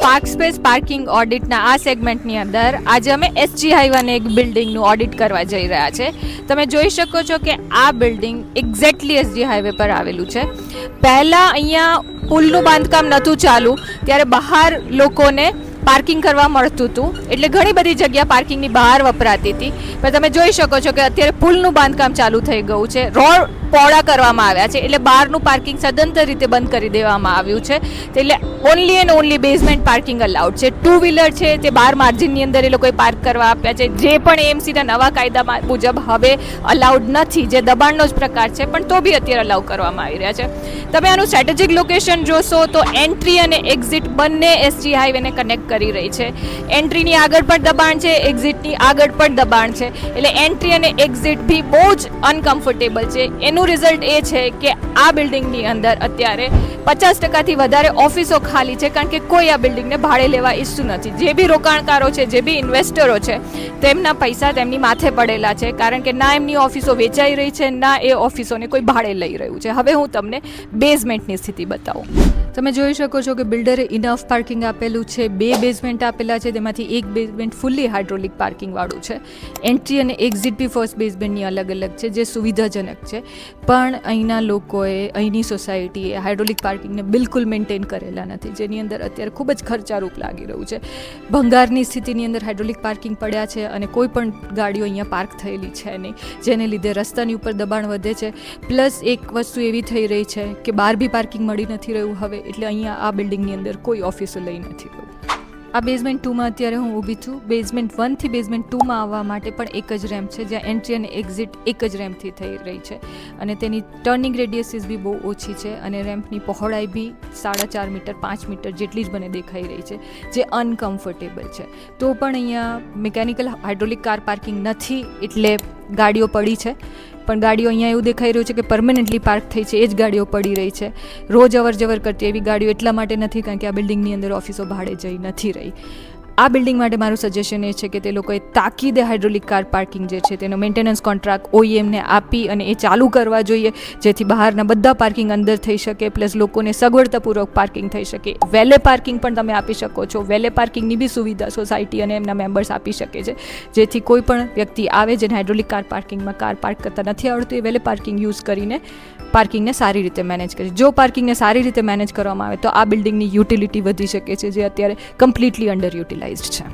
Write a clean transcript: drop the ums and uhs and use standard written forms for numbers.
Park space parking ઓડિટના આ સેગમેન્ટની અંદર આજે અમે એસજી હાઈવેને એક બિલ્ડિંગનું ઓડિટ કરવા જઈ રહ્યા છે. તમે જોઈ શકો છો કે આ બિલ્ડિંગ એક્ઝેક્ટલી એસજી હાઈવે પર આવેલું છે. પહેલાં અહીંયા પુલનું બાંધકામ નહોતું ચાલુ ત્યારે બહાર લોકોને પાર્કિંગ કરવા મળતું હતું, એટલે ઘણી બધી જગ્યા પાર્કિંગની બહાર વપરાતી હતી. પણ તમે જોઈ શકો છો કે અત્યારે પુલનું બાંધકામ ચાલુ થઈ ગયું છે, રોડ પહોળા કરવામાં આવ્યા છે, એટલે બહારનું પાર્કિંગ સદંતર રીતે બંધ કરી દેવામાં આવ્યું છે. એટલે only and only basement parking allowed છે. 2 વ્હીલર છે તે બહાર માર્જિનની અંદર એ લોકોએ પાર્ક કરવા આપ્યા છે, જે પણ એએમસીના નવા કાયદા મુજબ હવે અલાઉડ નથી, જે દબાણનો જ પ્રકાર છે, પણ તો બી અત્યારે અલાઉ કરવામાં આવી રહ્યા છે. તમે આનું સ્ટ્રેટેજિક લોકેશન જોશો તો એન્ટ્રી અને એક્ઝિટ બંને એસજી હાઈવેને કનેક્ટ કરી રહી છે. એન્ટ્રીની આગળ પણ દબાણ છે, એક્ઝિટની આગળ પણ દબાણ છે, એટલે એન્ટ્રી અને એક્ઝિટ બી બહુ જ અનકમ્ફર્ટેબલ છે. એનું રિઝલ્ટ એ છે કે આ બિલ્ડિંગની અંદર અત્યારે 50%થી વધારે ઓફિસો ખાલી છે, કારણ કે કોઈ આ બિલ્ડિંગને ભાડે લેવા ઈચ્છતું નથી. જે બી રોકાણકારો છે, જે બી ઇન્વેસ્ટરો છે, તેમના પૈસા તેમની માથે પડેલા છે, કારણ કે ના એમની ઓફિસો વેચાઈ રહી છે, ના એ ઓફિસોને કોઈ ભાડે લઈ રહ્યું છે. હવે હું તમને બેઝમેન્ટની સ્થિતિ બતાવું. તમે જોઈ શકો છો કે બિલ્ડરે ઇનફ પાર્કિંગ આપેલું છે. 2 બેઝમેન્ટ આપેલા છે, તેમાંથી એક બેઝમેન્ટ ફૂલ્લી હાઇડ્રોલિક પાર્કિંગવાળું છે. એન્ટ્રી અને એક્ઝિટ બી ફર્સ્ટ બેઝમેન્ટની અલગ અલગ છે, જે સુવિધાજનક છે. પણ અહીંના લોકોએ, અહીંની સોસાયટીએ હાઇડ્રોલિક પાર્કિંગને બિલકુલ મેન્ટેન કરેલા નથી, જેની અંદર અત્યારે ખૂબ જ ખર્ચારૂપ લાગી રહ્યું છે. ભંગારની સ્થિતિની અંદર હાઇડ્રોલિક પાર્કિંગ પડ્યા છે અને કોઈ પણ ગાડીઓ અહીંયા પાર્ક થયેલી છે નહીં, જેને લીધે રસ્તાની ઉપર દબાણ વધે છે. પ્લસ એક વસ્તુ એવી થઈ રહી છે કે બહાર બી પાર્કિંગ મળી નથી રહ્યું હવે, એટલે અહીંયા આ બિલ્ડિંગની અંદર કોઈ ઓફિસો લઈ નથી રહ્યું. આ બેઝમેન્ટ 2માં અત્યારે હું ઊભી છું. બેઝમેન્ટ 1થી બેઝમેન્ટ 2માં આવવા માટે પણ એક જ રેમ્પ છે, જ્યાં એન્ટ્રી અને એક્ઝિટ એક જ રેમ્પથી થઈ રહી છે, અને તેની ટર્નિંગ રેડિયસીસ બી બહુ ઓછી છે, અને રેમ્પની પહોળાઈ બી 4.5 મીટર 5 મીટર જેટલી જ મને દેખાઈ રહી છે, જે અનકમ્ફર્ટેબલ છે. તો પણ અહીંયા મિકેનિકલ હાઇડ્રોલિક કાર પાર્કિંગ નથી, એટલે ગાડીઓ પડી છે. પણ ગાડીઓ અહીંયા એવું દેખાઈ રહ્યું છે કે પરમનન્ટલી પાર્ક થઈ છે, એ જ ગાડીઓ પડી રહી છે. રોજ અવર જવર કરતી એવી ગાડીઓ એટલા માટે નથી, કારણ કે આ બિલ્ડિંગની અંદર ઓફિસો ભાડે જઈ નથી રહી. આ બિલ્ડિંગ માટે મારું સજેશન એ છે કે તે લોકોએ તાકીદે હાઇડ્રોલિક કાર પાર્કિંગ જે છે તેનો મેન્ટેનન્સ કોન્ટ્રાક્ટ OEMને આપી અને એ ચાલુ કરવા જોઈએ, જેથી બહારના બધા પાર્કિંગ અંદર થઈ શકે, પ્લસ લોકોને સગવડતાપૂર્વક પાર્કિંગ થઈ શકે. વેલે પાર્કિંગ પણ તમે આપી શકો છો. વેલે પાર્કિંગની બી સુવિધા સોસાયટી અને એમના મેમ્બર્સ આપી શકે છે, જેથી કોઈ પણ વ્યક્તિ આવે જેને હાઇડ્રોલિક કાર પાર્કિંગમાં કાર પાર્ક કરતા નથી આવડતું, એ વેલે પાર્કિંગ યુઝ કરીને પાર્કિંગને સારી રીતે મેનેજ કરે. જો પાર્કિંગને સારી રીતે મેનેજ કરવામાં આવે તો આ બિલ્ડિંગની યુટિલિટી વધી શકે છે, જે અત્યારે કમ્પ્લીટલી અંડર યુટિલાઇઝડ છે.